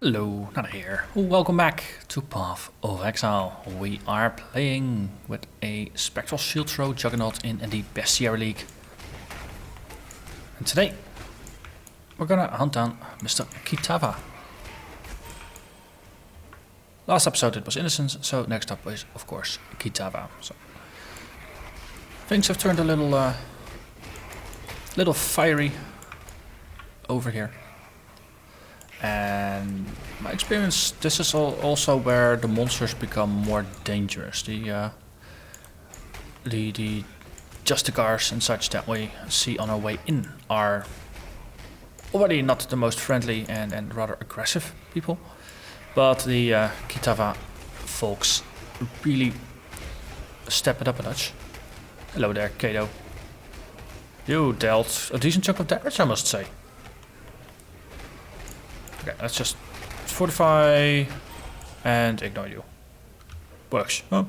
Hello, Narnach here. Welcome back to Path of Exile. We are playing with a Spectral Shield Throw Juggernaut in the Bestiary League. And today, we're gonna hunt down Mr. Kitava. Last episode it was Innocence, so next up is, of course, Kitava. So things have turned a little fiery over here. And my experience, this is also where the monsters become more dangerous. The Justicars and such that we see on our way in are already not the most friendly and rather aggressive people. But the Kitava folks really step it up a notch. Hello there, Kato. You dealt a decent chunk of damage, I must say. Okay, let's just fortify and ignore you. Works. Oh.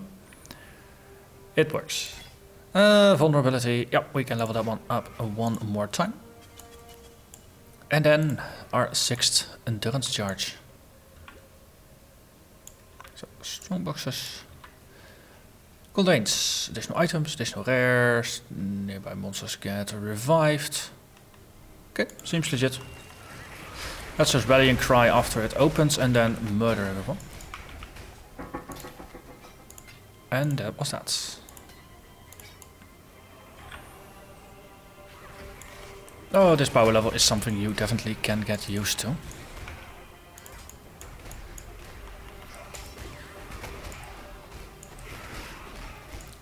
It works. Vulnerability. Yep, we can level that one up one more time. And then our 6th endurance charge. So, strong boxes. Contains additional items, additional rares. Nearby monsters get revived. Okay, seems legit. Let's just rallying cry after it opens and then murder everyone. And that was that. Oh, this power level is something you definitely can get used to.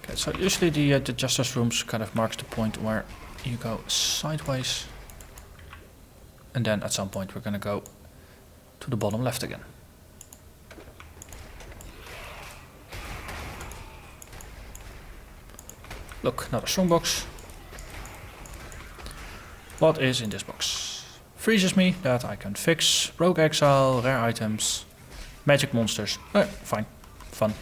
Okay, so usually the Justice Rooms kind of marks the point where you go sideways. And then at some point we're gonna go to the bottom left again. Look, another strongbox. What is in this box? Freezes me, that I can fix. Rogue Exile, rare items, magic monsters. Fine, fun.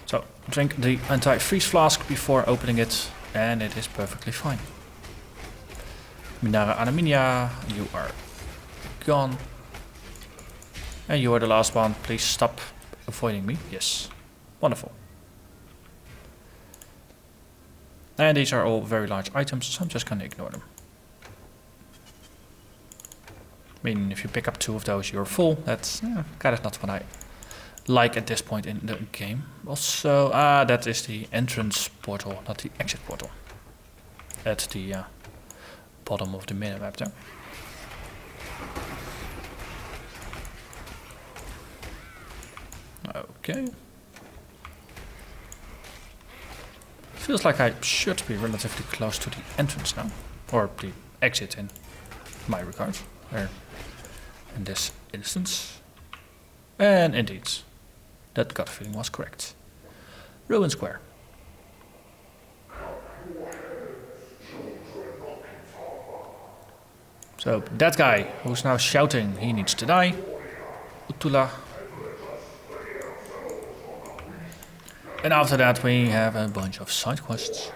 So, drink the anti-freeze flask before opening it, and it is perfectly fine. Minara Anaminia, you are gone. And you are the last one. Please stop avoiding me. Yes. Wonderful. And these are all very large items, so I'm just gonna ignore them. I mean, if you pick up 2 of those, you're full. That's kind of not what I like at this point in the game. Also, that is the entrance portal, not the exit portal. At the bottom of the minimap there. Okay. Feels like I should be relatively close to the entrance now. Or the exit in my regard. In this instance. And indeed, that gut feeling was correct. Ruin Square. So that guy who's now shouting, he needs to die. Utula. And after that we have a bunch of side quests.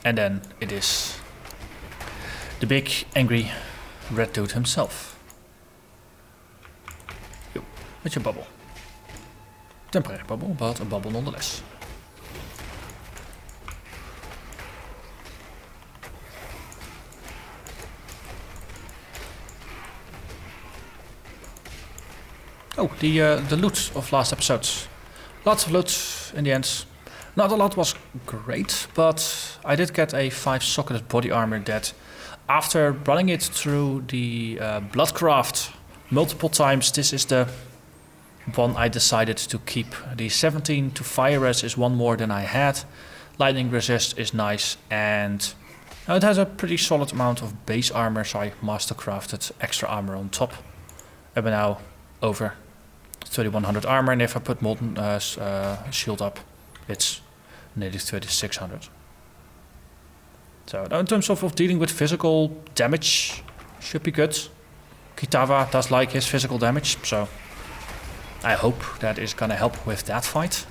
And then it is the big angry red dude himself. Yo, with your bubble. Temporary bubble, but a bubble nonetheless. Oh, the loot of last episodes. Lots of loot in the end. Not a lot was great, but I did get a 5-socketed body armor that, after running it through the Bloodcraft multiple times, this is the one I decided to keep. The 17 to fire res is one more than I had. Lightning resist is nice, and it has a pretty solid amount of base armor, so I mastercrafted extra armor on top. And we're now over 3100 armor, and if I put molten shield up, it's nearly 3600. So in terms of dealing with physical damage, should be good. Kitava does like his physical damage, so I hope that is gonna help with that fight.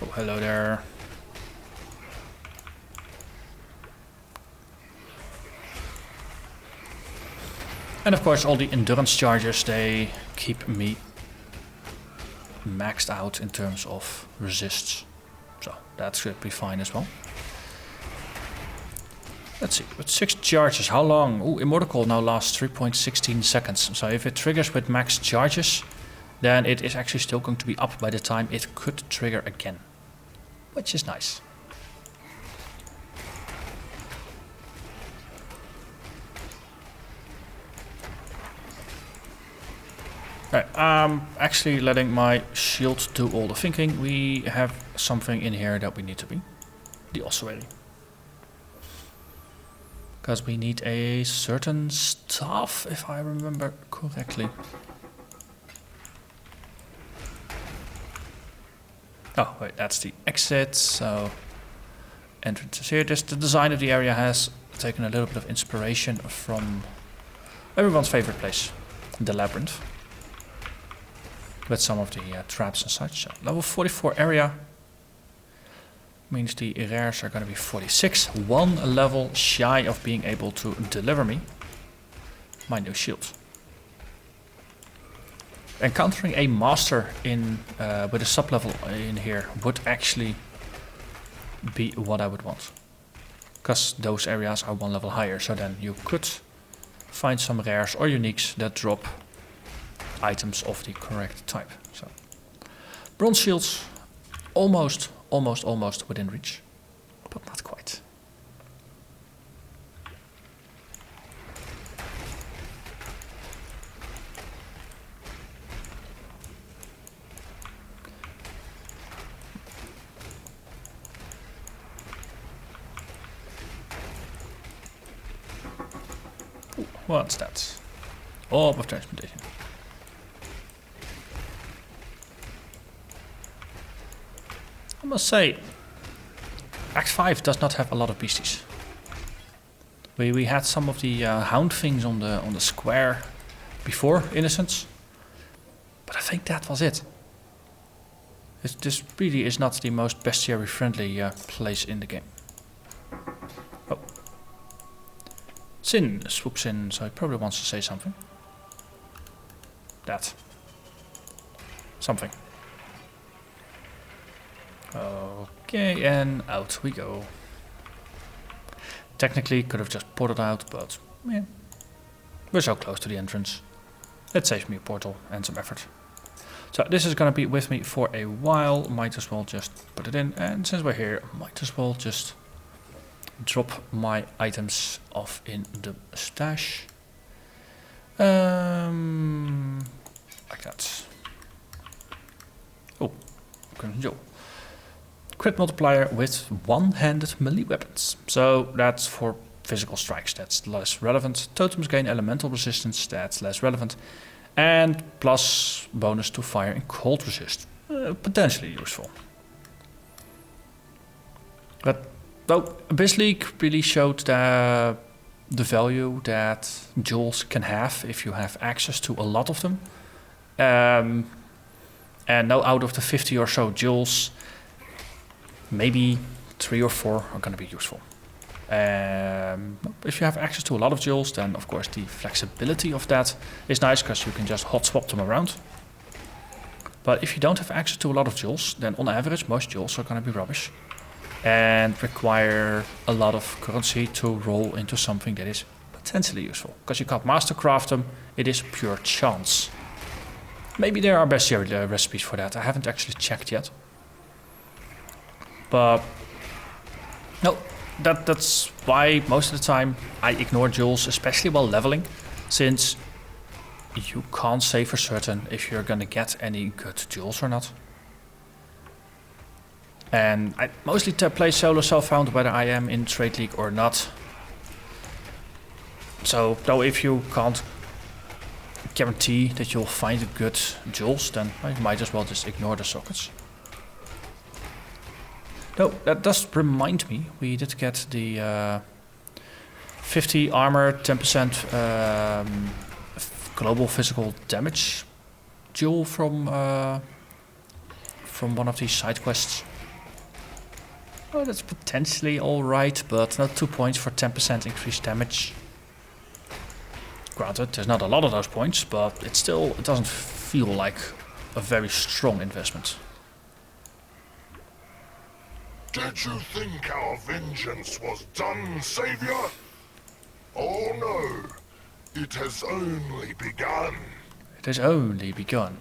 Oh, hello there. And of course all the endurance charges, they keep me maxed out in terms of resists. So that should be fine as well. Let's see, with 6 charges, how long? Ooh, Immortal Call now lasts 3.16 seconds. So if it triggers with max charges, then it is actually still going to be up by the time it could trigger again. Which is nice. Right, I'm actually letting my shield do all the thinking. We have something in here that we need to be. The ossuary. Because we need a certain staff, if I remember correctly. Oh, wait, that's the exit, so... Entrances here. This, the design of the area has taken a little bit of inspiration from everyone's favorite place, the Labyrinth. With some of the traps and such. So level 44 area means the rares are going to be 46. 1 level shy of being able to deliver me my new shield. Encountering a master in with a sub level in here would actually be what I would want. Because those areas are 1 level higher. So then you could find some rares or uniques that drop items of the correct type. So bronze shields, almost within reach, but not quite. Ooh, what's that? Orb of transmutation. I must say, Act 5 does not have a lot of beasties. We had some of the hound things on the square before Innocence, but I think that was it. This really is not the most bestiary friendly place in the game. Oh, Sin swoops in, so he probably wants to say something. That. Something. Okay, and out we go. Technically could have just ported out, but yeah, we're so close to the entrance. It saves me a portal and some effort. So this is gonna be with me for a while. Might as well just put it in, and since we're here, might as well just drop my items off in the stash. Like that. Oh, go. Crit multiplier with one-handed melee weapons. So that's for physical strikes, that's less relevant. Totems gain elemental resistance, that's less relevant. And plus bonus to fire and cold resist. Potentially useful. But though Abyss League really showed the value that jewels can have if you have access to a lot of them. And now out of the 50 or so jewels, maybe 3 or 4 are going to be useful. If you have access to a lot of jewels, then of course the flexibility of that is nice because you can just hot swap them around. But if you don't have access to a lot of jewels, then on average most jewels are going to be rubbish and require a lot of currency to roll into something that is potentially useful. Because you can't mastercraft them, it is pure chance. Maybe there are bestiary recipes for that, I haven't actually checked yet. But no, that's why most of the time I ignore jewels, especially while leveling, since you can't say for certain if you're gonna get any good jewels or not. And I mostly play solo self-found whether I am in Trade League or not. So, though if you can't guarantee that you'll find good jewels, then you might as well just ignore the sockets. No, that does remind me, we did get the 50 armor, 10% global physical damage jewel from one of these side quests. Oh, that's potentially alright, but not 2 points for 10% increased damage. Granted, there's not a lot of those points, but it doesn't feel like a very strong investment. Did you think our vengeance was done, Savior? Oh no, it has only begun. It has only begun.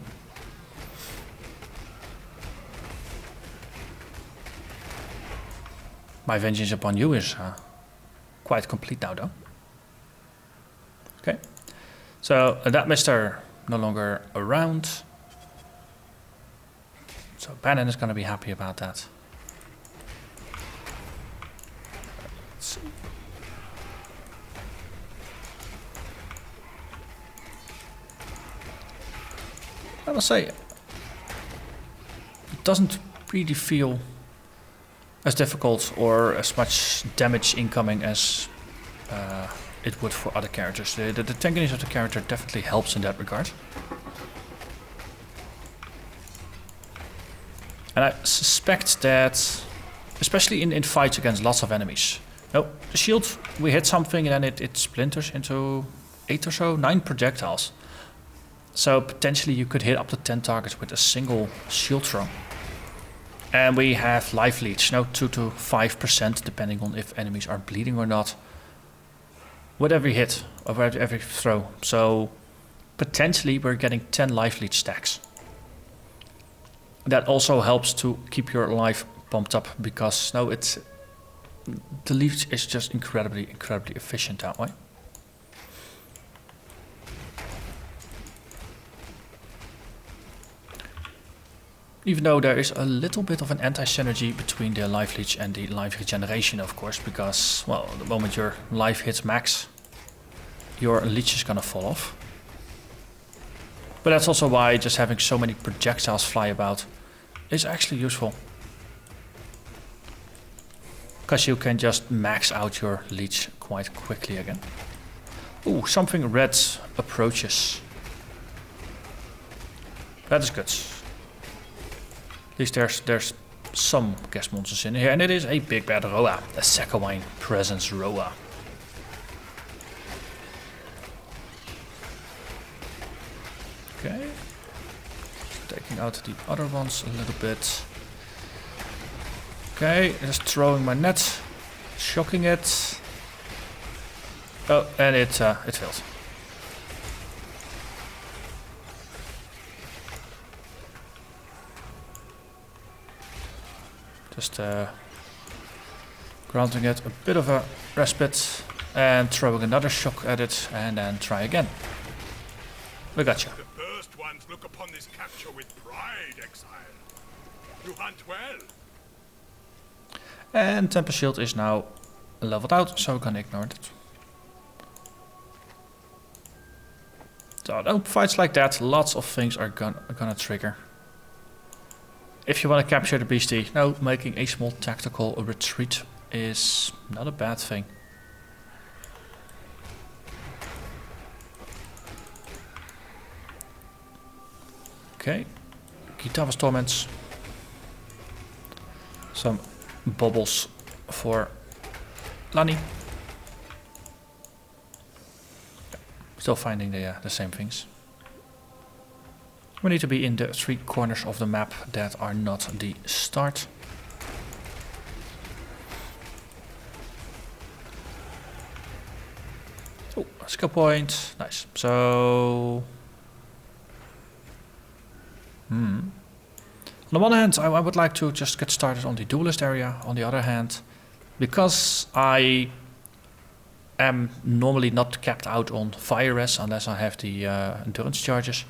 My vengeance upon you is quite complete now, though. Okay, so that Mister no longer around. So Bannon is going to be happy about that. Let's see. I must say, it doesn't really feel as difficult or as much damage incoming as it would for other characters. The tankiness of the character definitely helps in that regard. And I suspect that, especially in fights against lots of enemies. No, the shield, we hit something and then it splinters into 8 or so, 9 projectiles. So potentially you could hit up to 10 targets with a single shield throw. And we have life leech, 2 to 5% depending on if enemies are bleeding or not. With every hit, or every throw. So potentially we're getting 10 life leech stacks. That also helps to keep your life pumped up because the leech is just incredibly efficient that way. Even though there is a little bit of an anti-synergy between the life leech and the life regeneration, of course, because, well, the moment your life hits max, your leech is gonna fall off. But that's also why just having so many projectiles fly about is actually useful. Because you can just max out your leech quite quickly again. Ooh, something red approaches. That is good. At least there's some gas monsters in here, and it is a big bad Roa, a Sakowine presence Roa. Okay, taking out the other ones a little bit. Okay, just throwing my net, shocking it. Oh, and it failed. Just granting it a bit of a respite and throwing another shock at it and then try again. We got you. The first ones look upon this capture with pride, Exile. You hunt well. And Temper Shield is now leveled out, so we're gonna ignore it. So no fights like that, lots of things are gonna trigger. If you want to capture the beastie, no, making a small tactical retreat is not a bad thing. Okay, Kitava's Torments. Some bubbles for Lani. Still finding the same things. We need to be in the 3 corners of the map that are not the start. Oh, skill point. Nice. So... On the one hand, I would like to just get started on the duelist area. On the other hand, because I am normally not capped out on fire res unless I have the endurance charges,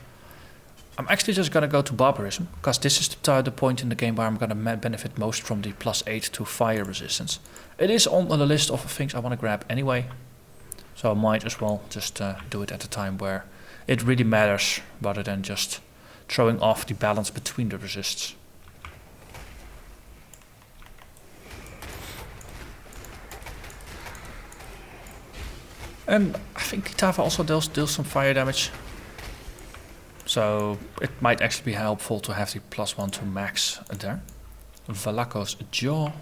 I'm actually just gonna go to barbarism, because this is the point in the game where I'm gonna benefit most from the +8 to fire resistance. It is on the list of things I want to grab anyway, so I might as well just do it at a time where it really matters, rather than just throwing off the balance between the resists. And I think Kitava also deals some fire damage. So it might actually be helpful to have the +1 to max there. Valako's Jaw.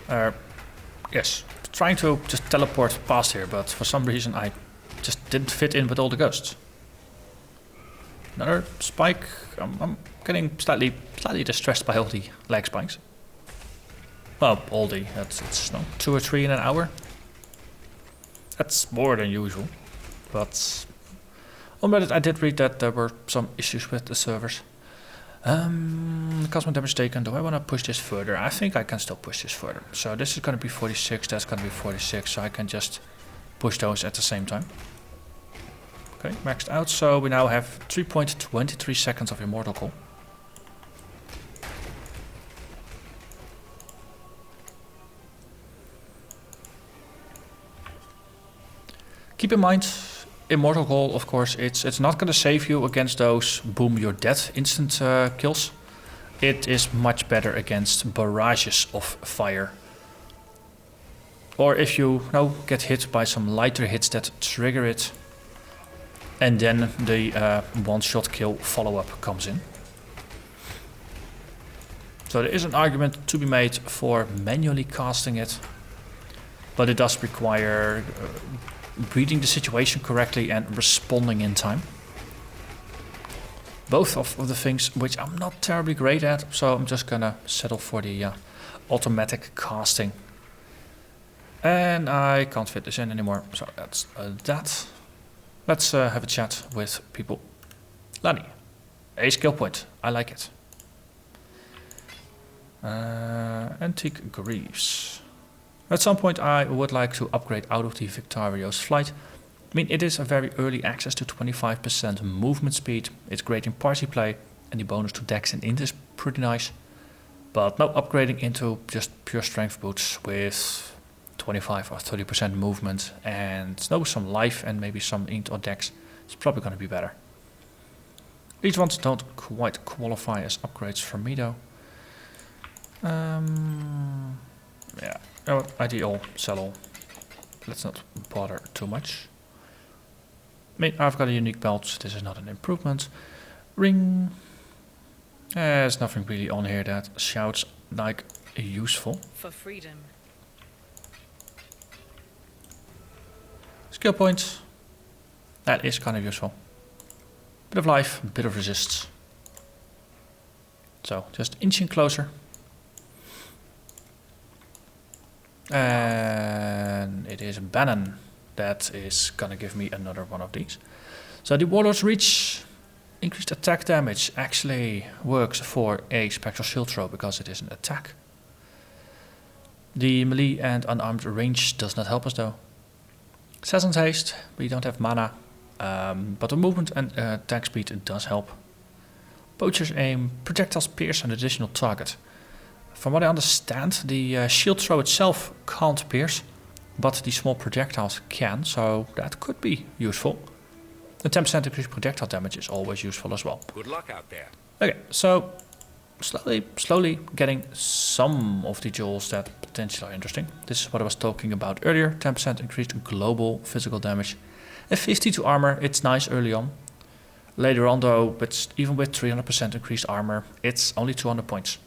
Yes, trying to just teleport past here, but for some reason I just didn't fit in with all the ghosts. Another spike. I'm getting slightly distressed by all the lag spikes. Well, all the, it's no, 2 or 3 in an hour. That's more than usual. But on Reddit I did read that there were some issues with the servers. Cosmic damage taken. Do I want to push this further? I think I can still push this further. So this is going to be 46, that's going to be 46, so I can just push those at the same time. Okay, maxed out, so we now have 3.23 seconds of Immortal Call. Keep in mind, Immortal Call, of course, it's not going to save you against those boom you're dead instant kills. It is much better against barrages of fire. Or if you get hit by some lighter hits that trigger it, and then the one-shot kill follow-up comes in. So there is an argument to be made for manually casting it, but it does require reading the situation correctly and responding in time. Both of the things which I'm not terribly great at, so I'm just gonna settle for the automatic casting. And I can't fit this in anymore, so that's that. Let's have a chat with people. Lani, a skill point, I like it. Antique Greaves. At some point I would like to upgrade out of the Victario's flight. I mean, it is a very early access to 25% movement speed. It's great in party play, and the bonus to dex and int is pretty nice. But no upgrading into just pure strength boots with 25 or 30% movement and some life and maybe some int or dex. It's probably going to be better. These ones don't quite qualify as upgrades for me though. Yeah, ideal, sell all. Let's not bother too much. I mean, I've got a unique belt, this is not an improvement. Ring. There's nothing really on here that shouts like useful. For freedom. Skill point. That is kind of useful. Bit of life, bit of resists. So, just inching closer. And it is Bannon that is gonna give me another one of these. So the Warlord's Reach, increased attack damage, actually works for a Spectral Shield Throw because it is an attack. The melee and unarmed range does not help us though. Assassin's Haste, we don't have mana, but the movement and attack speed does help. Poacher's Aim, projectiles pierce an additional target. From what I understand, the shield throw itself can't pierce, but the small projectiles can, so that could be useful. The 10% increased projectile damage is always useful as well. Good luck out there. Okay, so slowly getting some of the jewels that potentially are interesting. This is what I was talking about earlier, 10% increased global physical damage. And 52 armor, it's nice early on. Later on though, but even with 300% increased armor, it's only 200 points.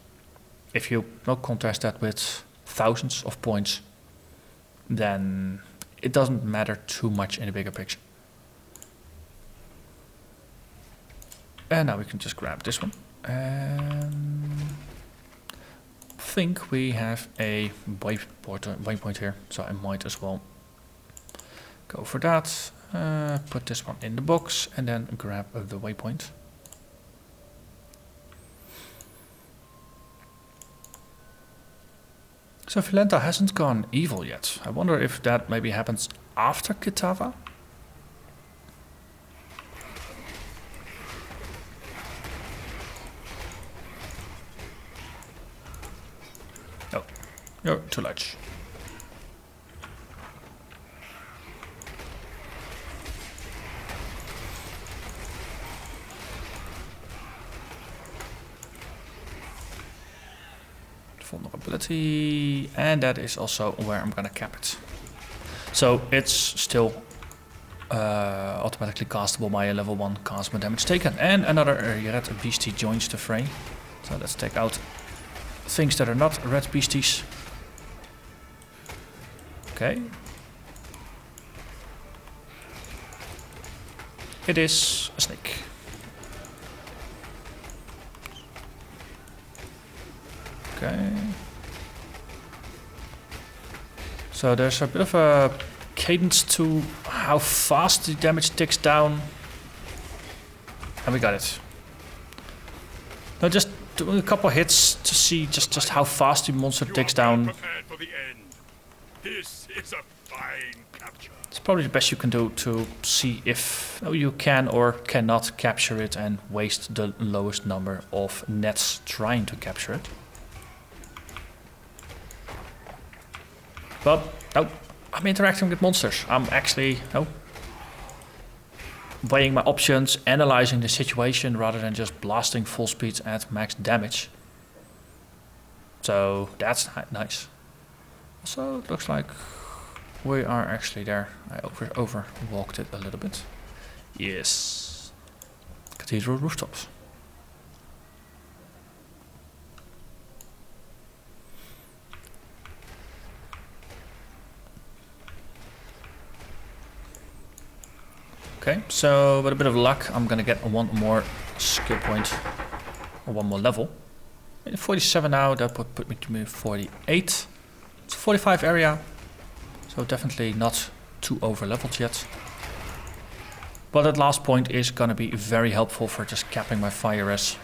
If you contrast that with thousands of points, then it doesn't matter too much in the bigger picture. And now we can just grab this one. And I think we have a waypoint here, so I might as well go for that. Put this one in the box and then grab the waypoint. So Vilenta hasn't gone evil yet. I wonder if that maybe happens after Kitava? No, you're too large. Vulnerability, and that is also where I'm gonna cap it. So it's still automatically castable by a level 1 cast with damage taken. And another red beastie joins the fray. So let's take out things that are not red beasties. Okay. It is a snake. Okay. So there's a bit of a cadence to how fast the damage ticks down. And we got it. Now just doing a couple hits to see just how fast the monster ticks down. Prepared for the end. This is a fine capture. It's probably the best you can do to see if you can or cannot capture it and waste the lowest number of nets trying to capture it. But no, I'm interacting with monsters. I'm actually weighing my options, analyzing the situation rather than just blasting full speed at max damage. So that's nice. So it looks like we are actually there. I overwalked it a little bit. Yes. Cathedral rooftops. Okay, so with a bit of luck, I'm gonna get one more skill point or one more level. I'm 47 now, that would put me to 48. It's 45 area, so definitely not too over leveled yet. But that last point is gonna be very helpful for just capping my fire res.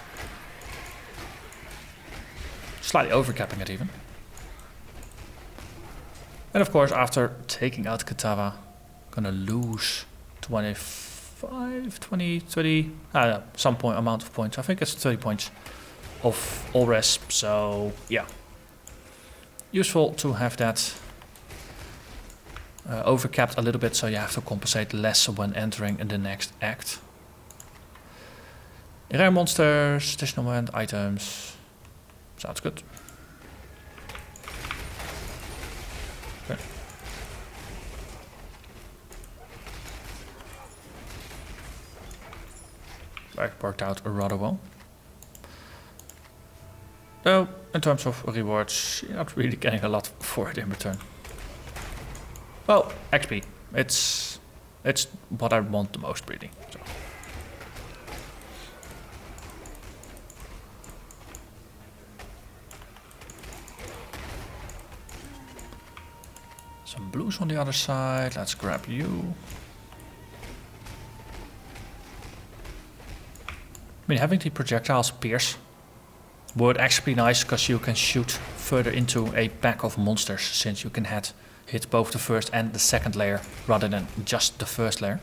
Slightly over capping it even. And of course, after taking out Kitava, gonna lose 25, 20, 30, some amount of points. I think it's 30 points of all res. So yeah, useful to have that overcapped a little bit, so you have to compensate less when entering in the next act. Rare monsters, additional moment, items. Sounds good. Okay. That worked out rather well. Though, in terms of rewards, you're not really getting a lot for it in return. Well, XP. It's what I want the most, really. So. Some blues on the other side. Let's grab you. I mean, having the projectiles pierce would actually be nice, because you can shoot further into a pack of monsters, since you can hit both the first and the second layer rather than just the first layer.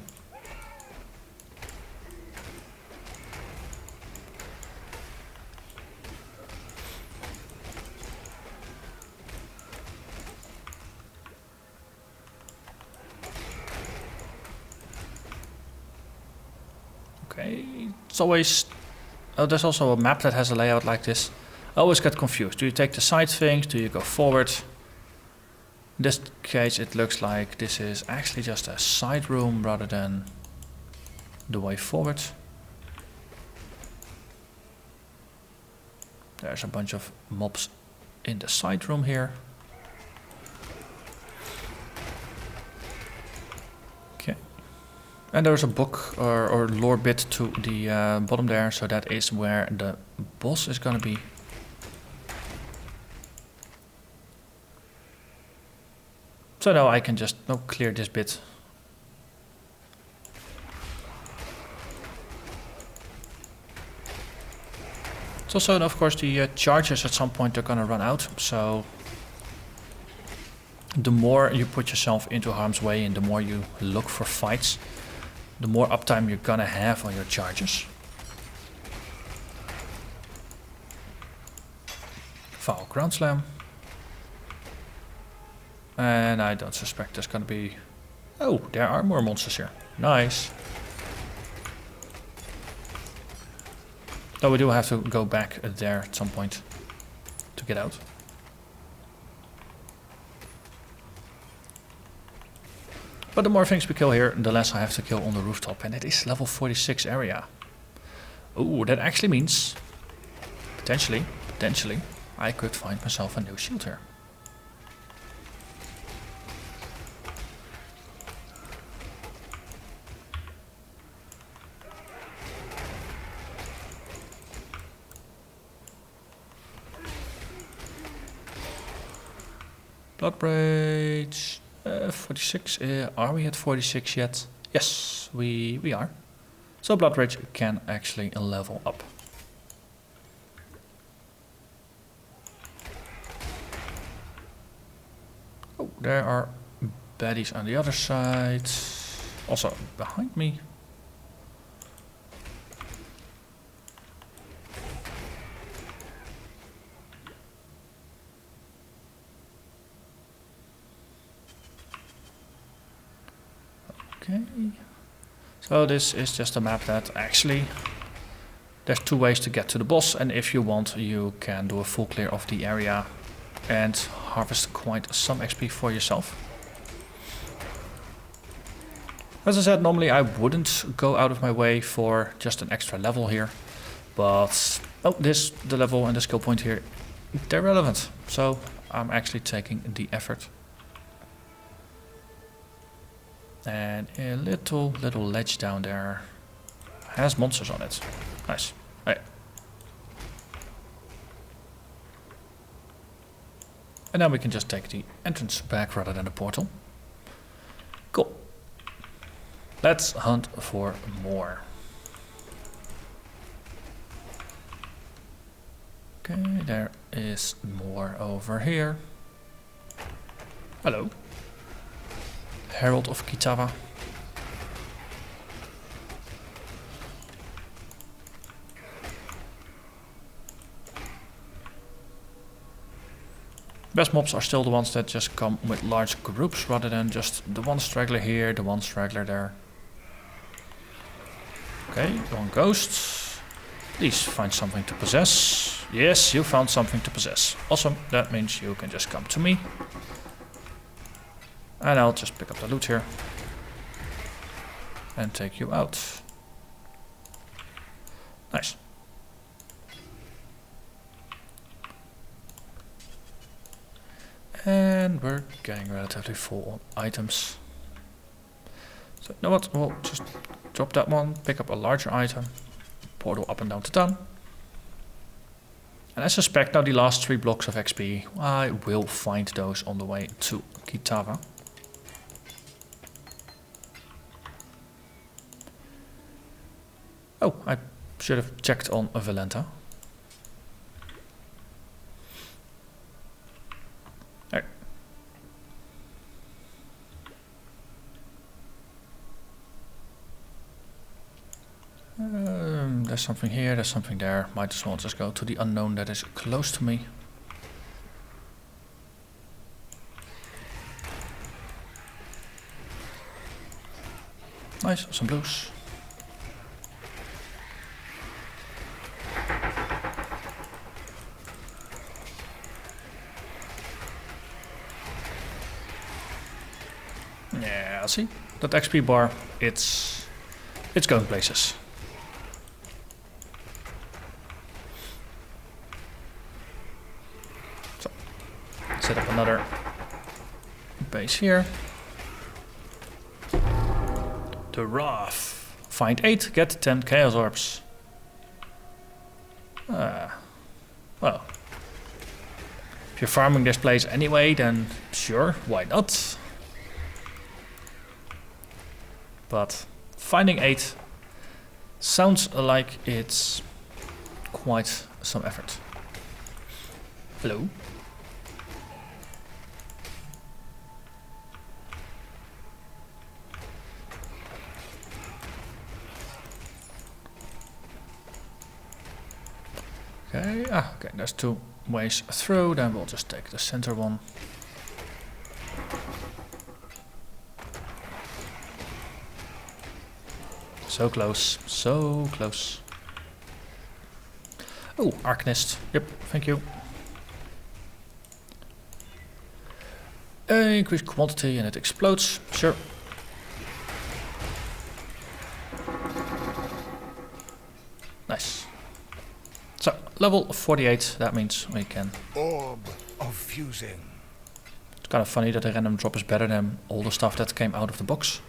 Okay, it's always... Oh, there's also a map that has a layout like this. I always get confused. Do you take the side things? Do you go forward? In this case, it looks like this is actually just a side room rather than the way forward. There's a bunch of mobs in the side room here. Okay. And there's a book or lore bit to the bottom there, so that is where the boss is gonna be. So now I can just clear this bit. It's also, of course, the charges at some point are gonna run out, so the more you put yourself into harm's way and the more you look for fights, the more uptime you're gonna have on your charges. Foul ground slam. And I don't suspect there's gonna be... Oh, there are more monsters here. Nice. Though we do have to go back there at some point to get out. But the more things we kill here, the less I have to kill on the rooftop. And it is level 46 area. Oh, that actually means... Potentially, I could find myself a new shield here. Blood Rage 46. Are we at 46 yet? Yes, we are. So Blood Rage can actually level up. Oh, there are baddies on the other side. Also behind me. Okay. So this is just a map that actually there's two ways to get to the boss, and if you want you can do a full clear of the area and harvest quite some XP for yourself. As I said, normally I wouldn't go out of my way for just an extra level here, but the level and the skill point here, they're relevant, so I'm actually taking the effort. And a little ledge down there has monsters on it. Nice. Hey. And now we can just take the entrance back rather than the portal. Cool. Let's hunt for more. Okay, there is more over here. Hello. Herald of Kitava. Best mobs are still the ones that just come with large groups rather than just the one straggler here, the one straggler there. Okay, one ghost. Please find something to possess. Yes, you found something to possess. Awesome, that means you can just come to me. And I'll just pick up the loot here and take you out. Nice. And we're getting relatively full on items. So you know what, we'll just drop that one, pick up a larger item, portal up and down to town. And I suspect now the last 3 blocks of XP, I will find those on the way to Kitava. Oh, I should have checked on Valenta. There. There's something here, there's something there. Might as well just go to the unknown that is close to me. Nice, some blues. Yeah, see that XP bar, it's going places. So set up another base here. The Wrath. Find 8, get 10 Chaos Orbs. Well, if you're farming this place anyway, then sure, why not? But finding 8 sounds like it's quite some effort. Hello? Okay, there's 2 ways through, then we'll just take the center one. So close, so close. Oh, Arcanist. Yep, thank you. Increased quantity and it explodes. Sure. Nice. So, level 48, that means we can... Orb of fusing. It's kind of funny that the random drop is better than all the stuff that came out of the box.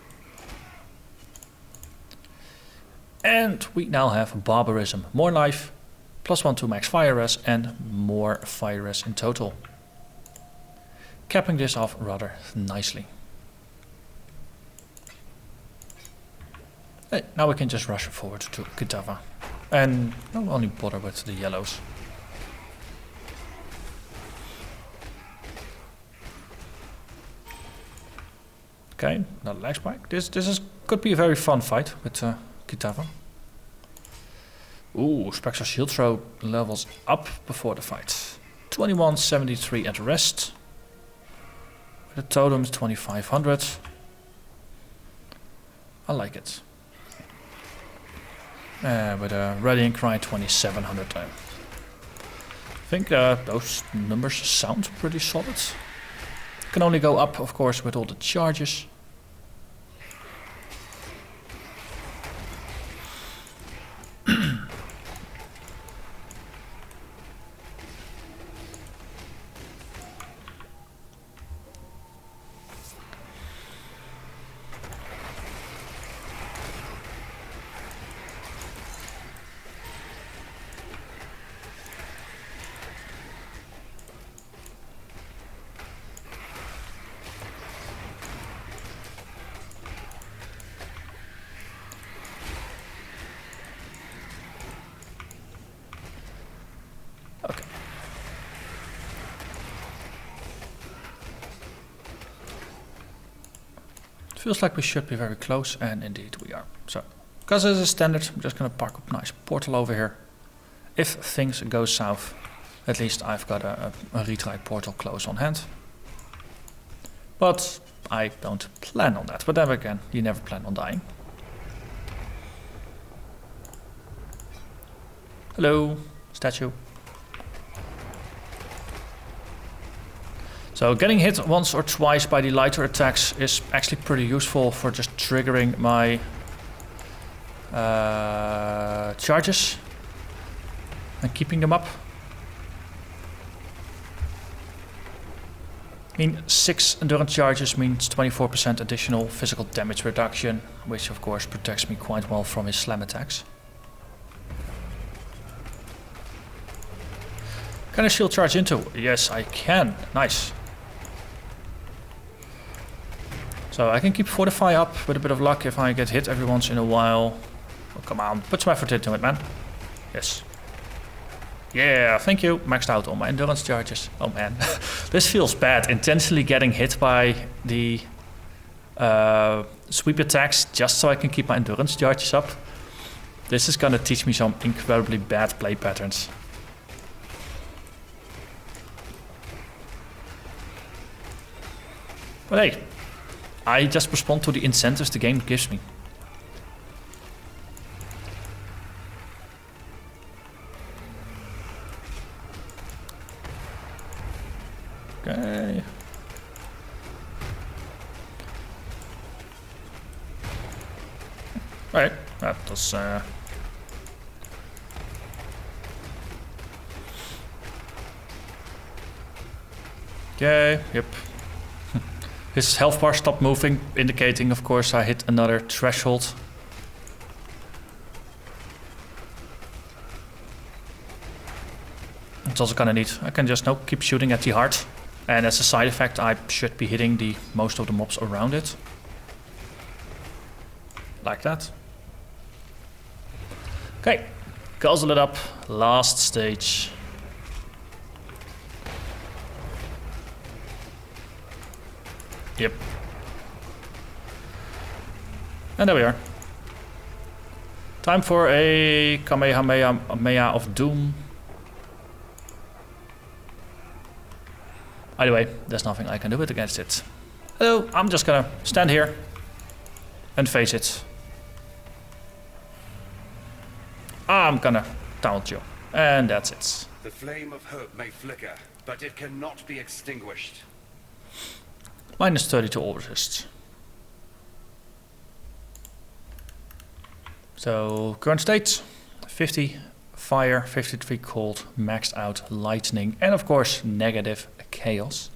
And we now have Barbarism. More life, +1 to max fire res, and more fire res in total. capping this off rather nicely. Hey, now we can just rush forward to Kitava. And not only bother with the yellows. Okay, another lag spike. Could be a very fun fight with Kitava. Ooh, Spectral Shield Throw levels up before the fight. 2173 at rest. The totem is 2500. I like it. With a Radiant Cry 2700 time. I think those numbers sound pretty solid. Can only go up, of course, with all the charges. Feels like we should be very close, and indeed we are. So, because it is standard, I'm just gonna park up a nice portal over here. If things go south, at least I've got a retry portal close on hand. But I don't plan on that. But then again, you never plan on dying. Hello, statue. So getting hit once or twice by the lighter attacks is actually pretty useful for just triggering my charges and keeping them up. I mean, 6 endurance charges means 24% additional physical damage reduction, which of course protects me quite well from his slam attacks. Can I shield charge into? Yes, I can. Nice. So I can keep Fortify up with a bit of luck if I get hit every once in a while. Oh, come on, put some effort into it, man. Yes. Yeah, thank you. Maxed out all my endurance charges. Oh man, this feels bad. Intentionally getting hit by the sweep attacks just so I can keep my endurance charges up. This is gonna teach me some incredibly bad play patterns. But hey, I just respond to the incentives the game gives me. Okay. Alright, that was okay, yep. His health bar stopped moving, indicating, of course, I hit another threshold. It's also kind of neat. I can just keep shooting at the heart. And as a side effect, I should be hitting the most of the mobs around it. Like that. Okay, guzzle it up. Last stage. Yep. And there we are. Time for a Kamehameha of Doom. Anyway, there's nothing I can do against it. Hello, I'm just gonna stand here and face it. I'm gonna taunt you. And that's it. The flame of hope may flicker, but it cannot be extinguished. Minus 32 all resist. So, current state, 50 fire, 53 cold, maxed out lightning, and of course negative chaos.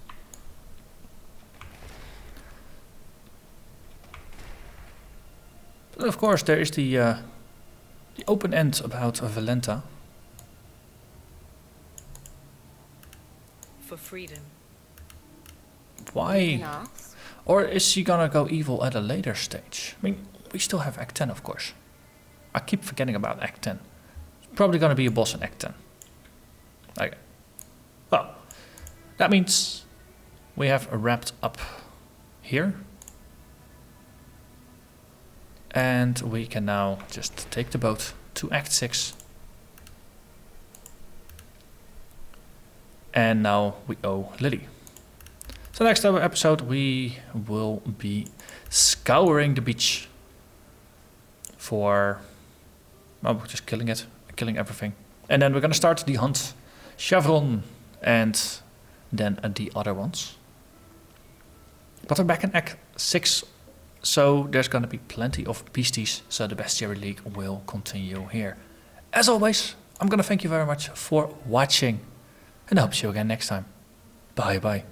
But of course there is the open end about Valenta. For freedom. Why? Or is she gonna go evil at a later stage? I mean, we still have Act 10, of course. I keep forgetting about Act 10. It's probably gonna be a boss in Act 10. Okay. Well, that means we have wrapped up here. And we can now just take the boat to Act 6. And now we owe Lily. So next episode we will be scouring the beach for, well, just killing it, killing everything. And then we're gonna start the hunt, Chevron, and then the other ones. But we're back in Act 6, so there's gonna be plenty of beasties, so the Bestiary League will continue here. As always, I'm gonna thank you very much for watching, and I hope to see you again next time. Bye bye.